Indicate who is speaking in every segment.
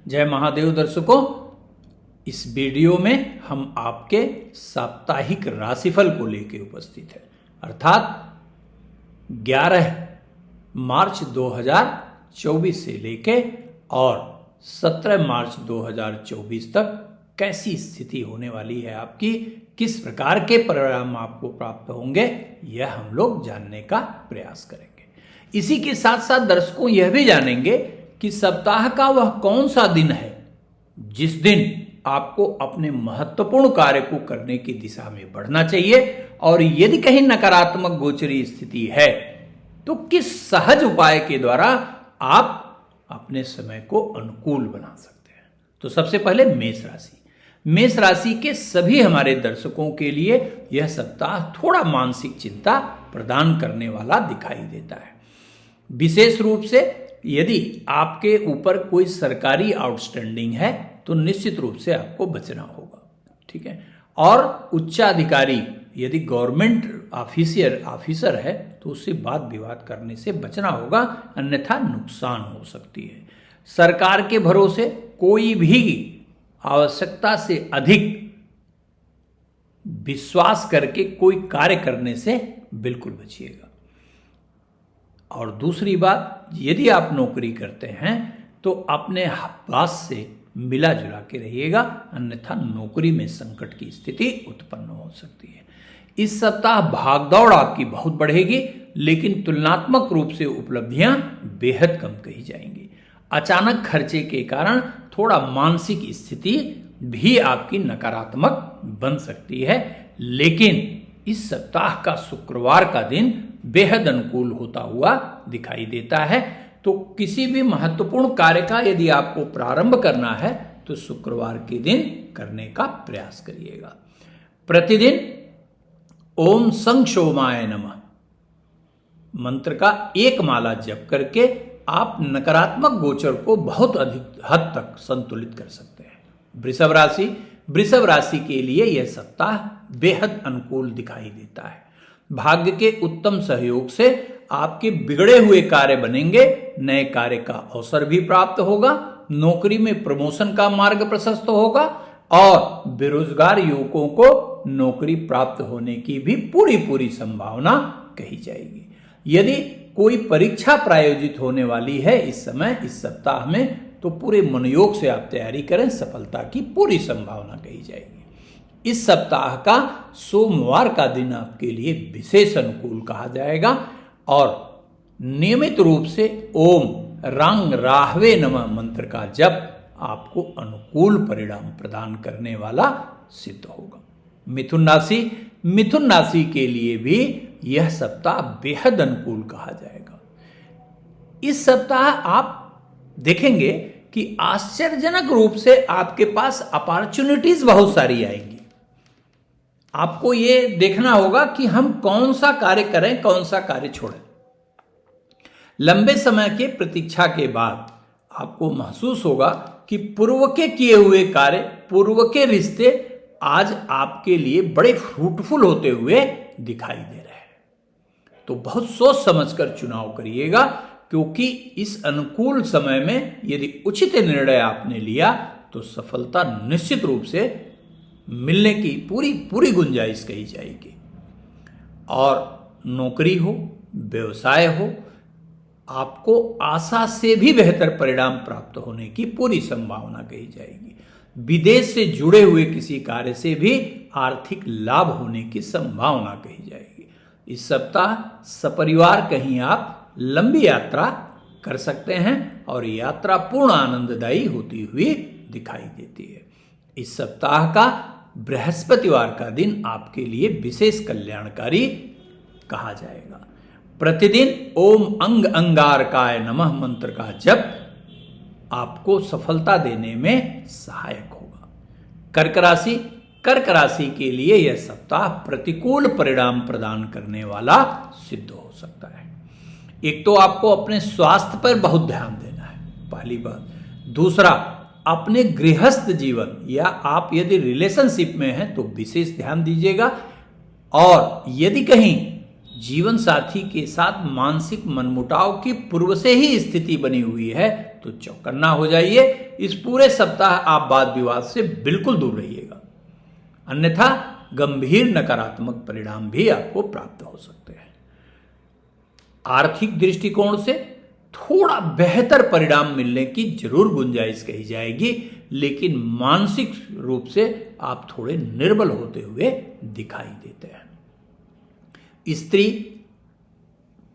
Speaker 1: जय महादेव दर्शकों, इस वीडियो में हम आपके साप्ताहिक राशिफल को लेकर उपस्थित हैं, अर्थात 11 मार्च 2024 से लेके और 17 मार्च 2024 तक कैसी स्थिति होने वाली है आपकी, किस प्रकार के परिणाम आपको प्राप्त होंगे, यह हम लोग जानने का प्रयास करेंगे। इसी के साथ साथ दर्शकों यह भी जानेंगे कि सप्ताह का वह कौन सा दिन है जिस दिन आपको अपने महत्वपूर्ण कार्य को करने की दिशा में बढ़ना चाहिए, और यदि कहीं नकारात्मक गोचरी स्थिति है तो किस सहज उपाय के द्वारा आप अपने समय को अनुकूल बना सकते हैं। तो सबसे पहले मेष राशि के सभी हमारे दर्शकों के लिए यह सप्ताह थोड़ा मानसिक चिंता प्रदान करने वाला दिखाई देता है। विशेष रूप से यदि आपके ऊपर कोई सरकारी आउटस्टैंडिंग है तो निश्चित रूप से आपको बचना होगा, ठीक है। और उच्चाधिकारी यदि गवर्नमेंट ऑफिसर है तो उससे वाद विवाद करने से बचना होगा, अन्यथा नुकसान हो सकती है। सरकार के भरोसे कोई भी आवश्यकता से अधिक विश्वास करके कोई कार्य करने से बिल्कुल बचिएगा। और दूसरी बात, यदि आप नौकरी करते हैं तो अपने बॉस से मिला जुला के रहिएगा, अन्यथा नौकरी में संकट की स्थिति उत्पन्न हो सकती है। इस सप्ताह भागदौड़ आपकी बहुत बढ़ेगी, लेकिन तुलनात्मक रूप से उपलब्धियां बेहद कम कही जाएंगी। अचानक खर्चे के कारण थोड़ा मानसिक स्थिति भी आपकी नकारात्मक बन सकती है, लेकिन इस सप्ताह का शुक्रवार का दिन बेहद अनुकूल होता हुआ दिखाई देता है। तो किसी भी महत्वपूर्ण कार्य का यदि आपको प्रारंभ करना है तो शुक्रवार के दिन करने का प्रयास करिएगा। प्रतिदिन ओम संक्षोमाय नमः मंत्र का एक माला जप करके आप नकारात्मक गोचर को बहुत अधिक हद तक संतुलित कर सकते हैं। वृषभ राशि के लिए यह सप्ताह बेहद अनुकूल दिखाई देता है। भाग्य के उत्तम सहयोग से आपके बिगड़े हुए कार्य बनेंगे, नए कार्य का अवसर भी प्राप्त होगा, नौकरी में प्रमोशन का मार्ग प्रशस्त होगा और बेरोजगार युवकों को नौकरी प्राप्त होने की भी पूरी संभावना कही जाएगी। यदि कोई परीक्षा प्रायोजित होने वाली है इस सप्ताह में, तो पूरे मनोयोग से आप तैयारी करें, सफलता की पूरी संभावना कही जाएगी। इस सप्ताह का सोमवार का दिन आपके लिए विशेष अनुकूल कहा जाएगा और नियमित रूप से ओम रंग राहवे नमः मंत्र का जप आपको अनुकूल परिणाम प्रदान करने वाला सिद्ध होगा। मिथुन राशि के लिए भी यह सप्ताह बेहद अनुकूल कहा जाएगा। इस सप्ताह आप देखेंगे कि आश्चर्यजनक रूप से आपके पास अपॉर्चुनिटीज बहुत सारी आएंगी। आपको ये देखना होगा कि हम कौन सा कार्य करें, कौन सा कार्य छोड़ें। लंबे समय के प्रतीक्षा के बाद आपको महसूस होगा कि पूर्व के किए हुए कार्य, पूर्व के रिश्ते आज आपके लिए बड़े फ्रूटफुल होते हुए दिखाई दे रहे हैं। तो बहुत सोच समझकर चुनाव करिएगा, क्योंकि इस अनुकूल समय में यदि उचित निर्णय आपने लिया तो सफलता निश्चित रूप से मिलने की पूरी गुंजाइश कही जाएगी। और नौकरी हो, व्यवसाय हो, आपको आशा से भी बेहतर परिणाम प्राप्त होने की पूरी संभावना कही जाएगी। विदेश से जुड़े हुए किसी कार्य से भी आर्थिक लाभ होने की संभावना कही जाएगी। इस सप्ताह सपरिवार कहीं आप लंबी यात्रा कर सकते हैं और यात्रा पूर्ण आनंददायी होती हुई दिखाई देती है। इस सप्ताह का बृहस्पतिवार का दिन आपके लिए विशेष कल्याणकारी कहा जाएगा। प्रतिदिन ओम अंगारकाय नमः मंत्र का जप आपको सफलता देने में सहायक होगा। कर्क राशि के लिए यह सप्ताह प्रतिकूल परिणाम प्रदान करने वाला सिद्ध हो सकता है। एक तो आपको अपने स्वास्थ्य पर बहुत ध्यान देना है, पहली बात। दूसरा, अपने गृहस्थ जीवन या आप यदि रिलेशनशिप में हैं तो विशेष ध्यान दीजिएगा। और यदि कहीं जीवन साथी के साथ मानसिक मनमुटाव की पूर्व से ही स्थिति बनी हुई है तो चौकन्ना हो जाइए। इस पूरे सप्ताह आप वाद विवाद से बिल्कुल दूर रहिएगा, अन्यथा गंभीर नकारात्मक परिणाम भी आपको प्राप्त हो सकते हैं। आर्थिक दृष्टिकोण से थोड़ा बेहतर परिणाम मिलने की जरूर गुंजाइश कही जाएगी, लेकिन मानसिक रूप से आप थोड़े निर्बल होते हुए दिखाई देते हैं। स्त्री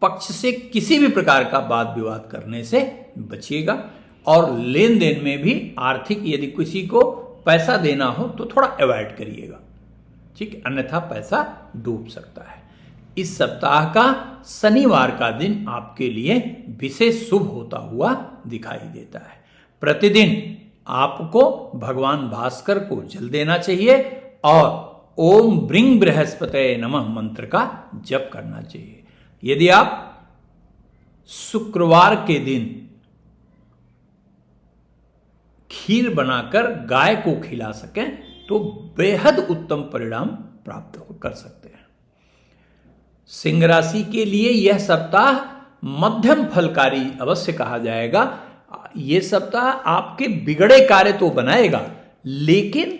Speaker 1: पक्ष से किसी भी प्रकार का वाद विवाद करने से बचिएगा, और लेन देन में भी आर्थिक यदि किसी को पैसा देना हो तो थोड़ा अवॉइड करिएगा, ठीक, अन्यथा पैसा डूब सकता है। इस सप्ताह का शनिवार का दिन आपके लिए विशेष शुभ होता हुआ दिखाई देता है। प्रतिदिन आपको भगवान भास्कर को जल देना चाहिए और ओम ब्रिंग बृहस्पतये नमः मंत्र का जप करना चाहिए। यदि आप शुक्रवार के दिन खीर बनाकर गाय को खिला सकें तो बेहद उत्तम परिणाम प्राप्त कर सकते हैं। सिंह राशि के लिए यह सप्ताह मध्यम फलकारी अवश्य कहा जाएगा। यह सप्ताह आपके बिगड़े कार्य तो बनाएगा, लेकिन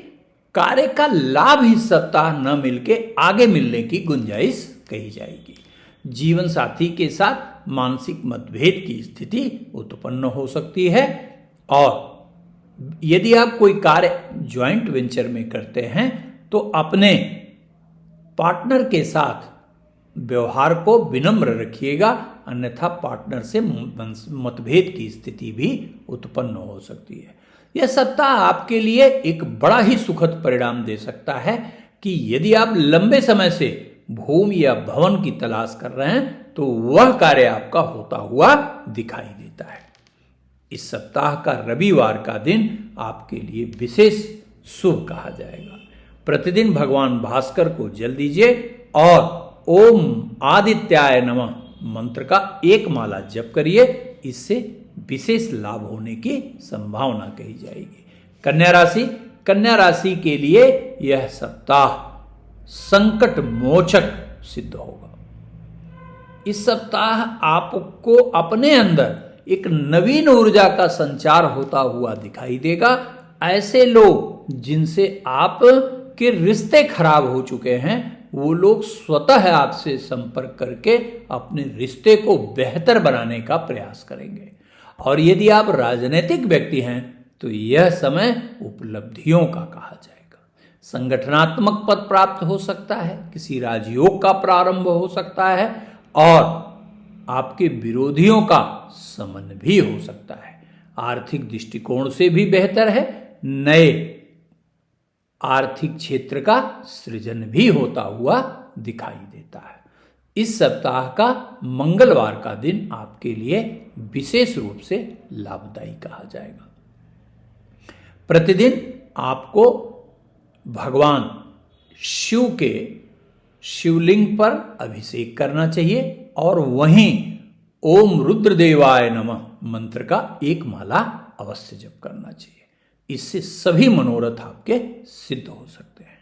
Speaker 1: कार्य का लाभ इस सप्ताह न मिलके आगे मिलने की गुंजाइश कही जाएगी। जीवन साथी के साथ मानसिक मतभेद की स्थिति उत्पन्न हो सकती है, और यदि आप कोई कार्य ज्वाइंट वेंचर में करते हैं तो अपने पार्टनर के साथ व्यवहार को विनम्र रखिएगा, अन्यथा पार्टनर से मतभेद की स्थिति भी उत्पन्न हो सकती है। यह सप्ताह आपके लिए एक बड़ा ही सुखद परिणाम दे सकता है कि यदि आप लंबे समय से भूमि या भवन की तलाश कर रहे हैं तो वह कार्य आपका होता हुआ दिखाई देता है। इस सप्ताह का रविवार का दिन आपके लिए विशेष शुभ कहा जाएगा। प्रतिदिन भगवान भास्कर को जल दीजिए और ओम आदित्याय नमः मंत्र का एक माला जप करिए, इससे विशेष लाभ होने की संभावना कही जाएगी। कन्या राशि के लिए यह सप्ताह संकट मोचक सिद्ध होगा। इस सप्ताह आपको अपने अंदर एक नवीन ऊर्जा का संचार होता हुआ दिखाई देगा। ऐसे लोग जिनसे आप के रिश्ते खराब हो चुके हैं वो लोग स्वतः आपसे संपर्क करके अपने रिश्ते को बेहतर बनाने का प्रयास करेंगे। और यदि आप राजनीतिक व्यक्ति हैं तो यह समय उपलब्धियों का कहा जाएगा। संगठनात्मक पद प्राप्त हो सकता है, किसी राजयोग का प्रारंभ हो सकता है, और आपके विरोधियों का समन भी हो सकता है। आर्थिक दृष्टिकोण से भी बेहतर है, नए आर्थिक क्षेत्र का सृजन भी होता हुआ दिखाई देता है। इस सप्ताह का मंगलवार का दिन आपके लिए विशेष रूप से लाभदायी कहा जाएगा। प्रतिदिन आपको भगवान शिव के शिवलिंग पर अभिषेक करना चाहिए और वहीं ओम रुद्रदेवाय नमः मंत्र का एक माला अवश्य जप करना चाहिए। इससे सभी मनोरथ आपके सिद्ध हो सकते हैं।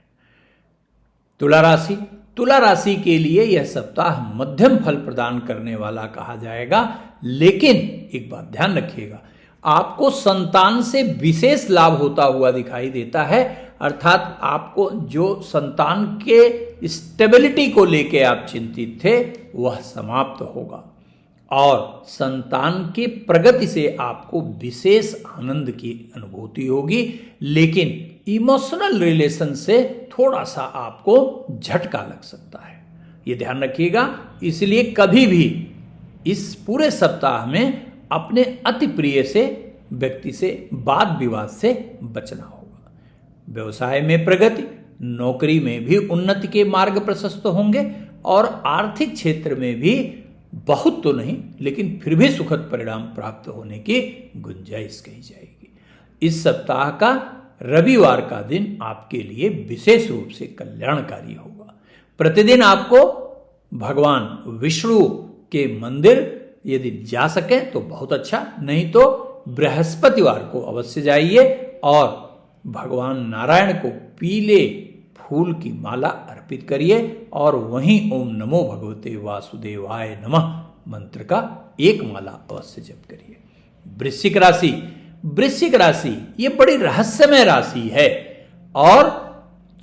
Speaker 1: तुला राशि के लिए यह सप्ताह मध्यम फल प्रदान करने वाला कहा जाएगा, लेकिन एक बात ध्यान रखिएगा, आपको संतान से विशेष लाभ होता हुआ दिखाई देता है। अर्थात आपको जो संतान के स्टेबिलिटी को लेके आप चिंतित थे वह समाप्त होगा, और संतान की प्रगति से आपको विशेष आनंद की अनुभूति होगी, लेकिन इमोशनल रिलेशन से थोड़ा सा आपको झटका लग सकता है, ये ध्यान रखिएगा। इसलिए कभी भी इस पूरे सप्ताह में अपने अति प्रिय से व्यक्ति से वाद विवाद से बचना होगा। व्यवसाय में प्रगति, नौकरी में भी उन्नति के मार्ग प्रशस्त होंगे, और आर्थिक क्षेत्र में भी बहुत तो नहीं लेकिन फिर भी सुखद परिणाम प्राप्त होने की गुंजाइश कही जाएगी। इस सप्ताह का रविवार का दिन आपके लिए विशेष रूप से कल्याणकारी होगा। प्रतिदिन आपको भगवान विष्णु के मंदिर यदि जा सके तो बहुत अच्छा, नहीं तो बृहस्पतिवार को अवश्य जाइए और भगवान नारायण को पीले फूल की माला अर्पित अर्पित करिए और वहीं ओम नमो भगवते वासुदेवाय नमः मंत्र का एक माला अवश्य जप करिए। वृश्चिक राशि, वृश्चिक राशि ये बड़ी रहस्यमय राशि है और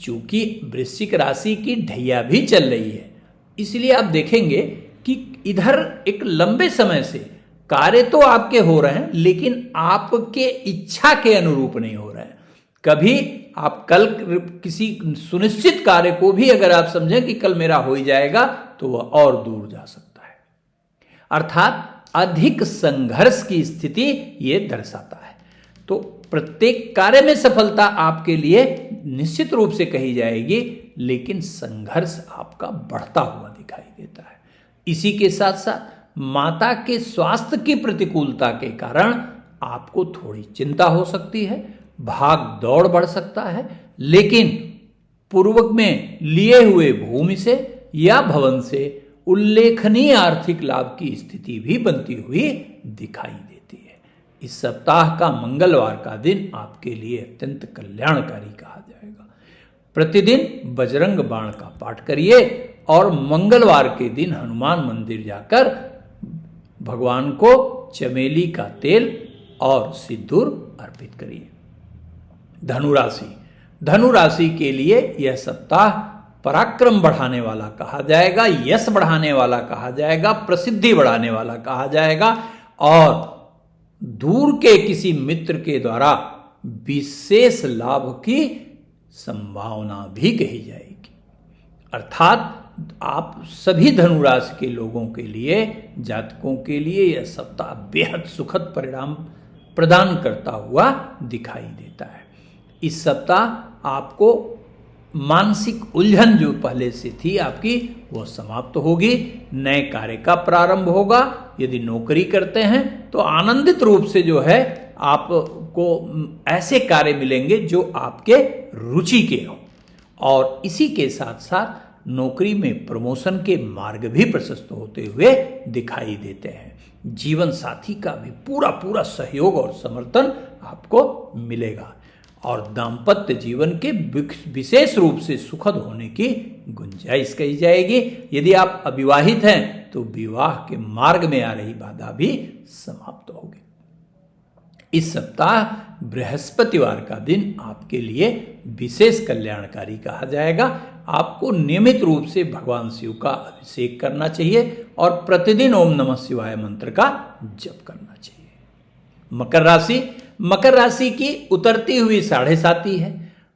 Speaker 1: चूंकि वृश्चिक राशि की ढैया भी चल रही है, इसलिए आप देखेंगे कि इधर एक लंबे समय से कार्य तो आपके हो रहे हैं लेकिन आपके इच्छा के अनुरूप नहीं हो रहे हैं। कभी आप कल किसी सुनिश्चित कार्य को भी अगर आप समझें कि कल मेरा हो ही जाएगा तो वह और दूर जा सकता है, अर्थात अधिक संघर्ष की स्थिति ये दर्शाता है। तो प्रत्येक कार्य में सफलता आपके लिए निश्चित रूप से कही जाएगी, लेकिन संघर्ष आपका बढ़ता हुआ दिखाई देता है। इसी के साथ साथ माता के स्वास्थ्य की प्रतिकूलता के कारण आपको थोड़ी चिंता हो सकती है, भाग दौड़ बढ़ सकता है, लेकिन पूर्वक में लिए हुए भूमि से या भवन से उल्लेखनीय आर्थिक लाभ की स्थिति भी बनती हुई दिखाई देती है। इस सप्ताह का मंगलवार का दिन आपके लिए अत्यंत कल्याणकारी कहा जाएगा। प्रतिदिन बजरंग बाण का पाठ करिए और मंगलवार के दिन हनुमान मंदिर जाकर भगवान को चमेली का तेल और सिंदूर अर्पित करिए। धनुराशि, धनुराशि के लिए यह सप्ताह पराक्रम बढ़ाने वाला कहा जाएगा, यश बढ़ाने वाला कहा जाएगा, प्रसिद्धि बढ़ाने वाला कहा जाएगा और दूर के किसी मित्र के द्वारा विशेष लाभ की संभावना भी कही जाएगी। अर्थात आप सभी धनुराशि के लोगों के लिए, जातकों के लिए यह सप्ताह बेहद सुखद परिणाम प्रदान करता हुआ दिखाई देता है। इस सप्ताह आपको मानसिक उलझन जो पहले से थी आपकी वो समाप्त होगी, नए कार्य का प्रारंभ होगा। यदि नौकरी करते हैं तो आनंदित रूप से जो है आपको ऐसे कार्य मिलेंगे जो आपके रुचि के हों और इसी के साथ साथ नौकरी में प्रमोशन के मार्ग भी प्रशस्त होते हुए दिखाई देते हैं। जीवन साथी का भी पूरा पूरा सहयोग और समर्थन आपको मिलेगा और दाम्पत्य जीवन के विशेष रूप से सुखद होने की गुंजाइश कही जाएगी। यदि आप अविवाहित हैं तो विवाह के मार्ग में आ रही बाधा भी समाप्त होगी। इस सप्ताह बृहस्पतिवार का दिन आपके लिए विशेष कल्याणकारी कहा जाएगा। आपको नियमित रूप से भगवान शिव का अभिषेक करना चाहिए और प्रतिदिन ओम नमः शिवाय मंत्र का जप करना चाहिए। मकर राशि, मकर राशि की उतरती हुई 7.5 है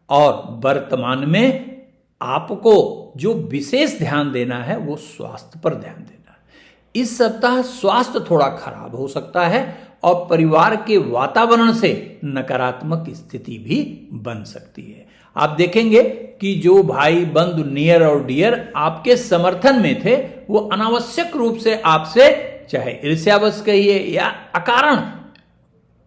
Speaker 1: और वर्तमान में आपको जो विशेष ध्यान देना है वो स्वास्थ्य पर ध्यान देना है। इस सप्ताह स्वास्थ्य थोड़ा खराब हो सकता है और परिवार के वातावरण से नकारात्मक स्थिति भी बन सकती है। आप देखेंगे कि जो भाई बंधु नियर और डियर आपके समर्थन में थे वो अनावश्यक रूप से आपसे चाहे ईर्ष्यावश कहिए या अकारण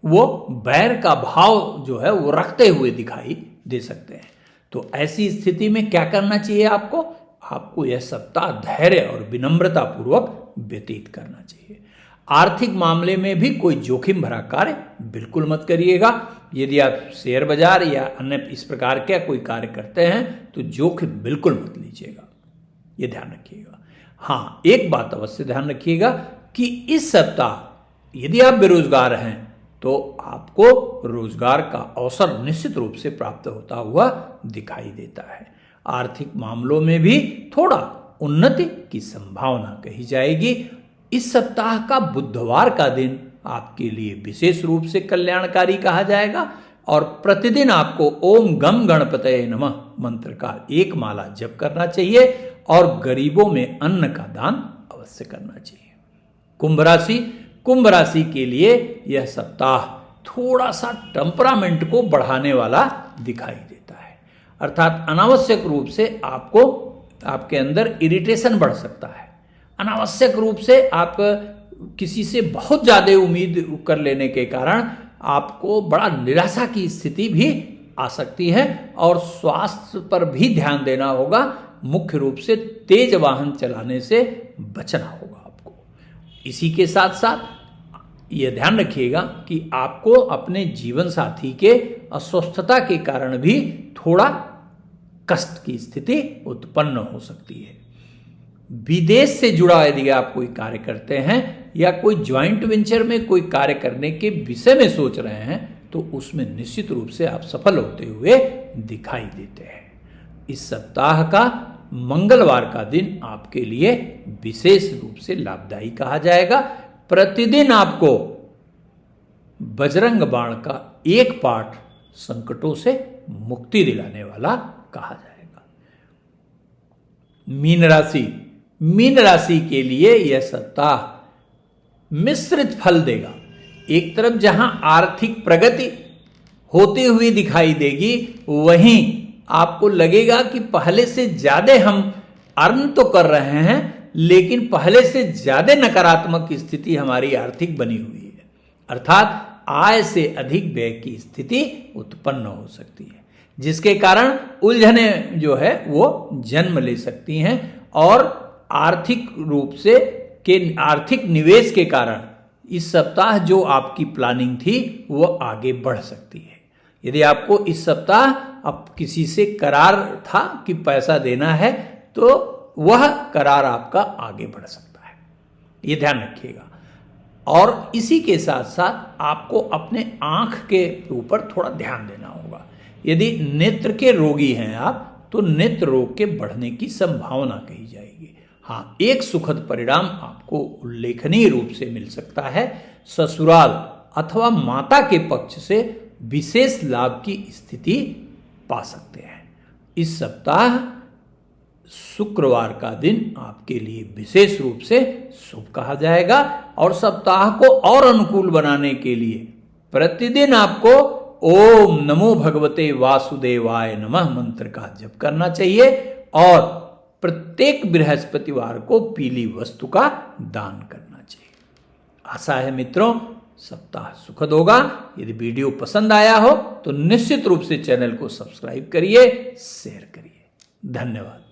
Speaker 1: वो बैर का भाव जो है वो रखते हुए दिखाई दे सकते हैं। तो ऐसी स्थिति में क्या करना चाहिए आपको? आपको यह सप्ताह धैर्य और विनम्रता पूर्वक व्यतीत करना चाहिए। आर्थिक मामले में भी कोई जोखिम भरा कार्य बिल्कुल मत करिएगा। यदि आप शेयर बाजार या अन्य इस प्रकार के कोई कार्य करते हैं तो जोखिम बिल्कुल मत लीजिएगा, ये ध्यान रखिएगा। हाँ, एक बात अवश्य ध्यान रखिएगा कि इस सप्ताह यदि आप बेरोजगार हैं तो आपको रोजगार का अवसर निश्चित रूप से प्राप्त होता हुआ दिखाई देता है। आर्थिक मामलों में भी थोड़ा उन्नति की संभावना कही जाएगी। इस सप्ताह का बुधवार का दिन आपके लिए विशेष रूप से कल्याणकारी कहा जाएगा और प्रतिदिन आपको ओम गम गणपतये नमः मंत्र का एक माला जप करना चाहिए और गरीबों में अन्न का दान अवश्य करना चाहिए। कुंभ राशि, कुंभ राशि के लिए यह सप्ताह थोड़ा सा टेम्परामेंट को बढ़ाने वाला दिखाई देता है। अर्थात अनावश्यक रूप से आपके अंदर इरिटेशन बढ़ सकता है। अनावश्यक रूप से आप किसी से बहुत ज़्यादा उम्मीद कर लेने के कारण आपको बड़ा निराशा की स्थिति भी आ सकती है और स्वास्थ्य पर भी ध्यान देना होगा। मुख्य रूप से तेज वाहन चलाने से बचना होगा आपको। इसी के साथ साथ यह ध्यान रखिएगा कि आपको अपने जीवन साथी के अस्वस्थता के कारण भी थोड़ा कष्ट की स्थिति उत्पन्न हो सकती है। विदेश से जुड़ा यदि आप कोई कार्य करते हैं या कोई ज्वाइंट वेंचर में कोई कार्य करने के विषय में सोच रहे हैं तो उसमें निश्चित रूप से आप सफल होते हुए दिखाई देते हैं। इस सप्ताह का मंगलवार का दिन आपके लिए विशेष रूप से लाभदायी कहा जाएगा। प्रतिदिन आपको बजरंग बाण का एक पाठ संकटों से मुक्ति दिलाने वाला कहा जाएगा। मीन राशि के लिए यह सप्ताह मिश्रित फल देगा। एक तरफ जहां आर्थिक प्रगति होती हुई दिखाई देगी, वहीं आपको लगेगा कि पहले से ज्यादा हम अर्न तो कर रहे हैं, लेकिन पहले से ज्यादा नकारात्मक स्थिति हमारी आर्थिक बनी हुई है, अर्थात आय से अधिक व्यय की स्थिति उत्पन्न हो सकती है, जिसके कारण उलझने जो है वो जन्म ले सकती हैं और आर्थिक रूप से आर्थिक निवेश के कारण इस सप्ताह जो आपकी प्लानिंग थी वो आगे बढ़ सकती है। यदि आपको इस सप्ताह अब किसी से करार था कि पैसा देना है तो वह करार आपका आगे बढ़ सकता है, ये ध्यान रखिएगा। और इसी के साथ साथ आपको अपने आंख के ऊपर थोड़ा ध्यान देना होगा। यदि नेत्र के रोगी हैं आप तो नेत्र रोग के बढ़ने की संभावना कही जाएगी। हाँ, एक सुखद परिणाम आपको उल्लेखनीय रूप से मिल सकता है। ससुराल अथवा माता के पक्ष से विशेष लाभ की स्थिति पा सकते हैं। इस सप्ताह शुक्रवार का दिन आपके लिए विशेष रूप से शुभ कहा जाएगा और सप्ताह को और अनुकूल बनाने के लिए प्रतिदिन आपको ओम नमो भगवते वासुदेवाय नमः मंत्र का जप करना चाहिए और प्रत्येक बृहस्पतिवार को पीली वस्तु का दान करना चाहिए। आशा है मित्रों सप्ताह सुखद होगा। यदि वीडियो पसंद आया हो तो निश्चित रूप से चैनल को सब्सक्राइब करिए, शेयर करिए। धन्यवाद।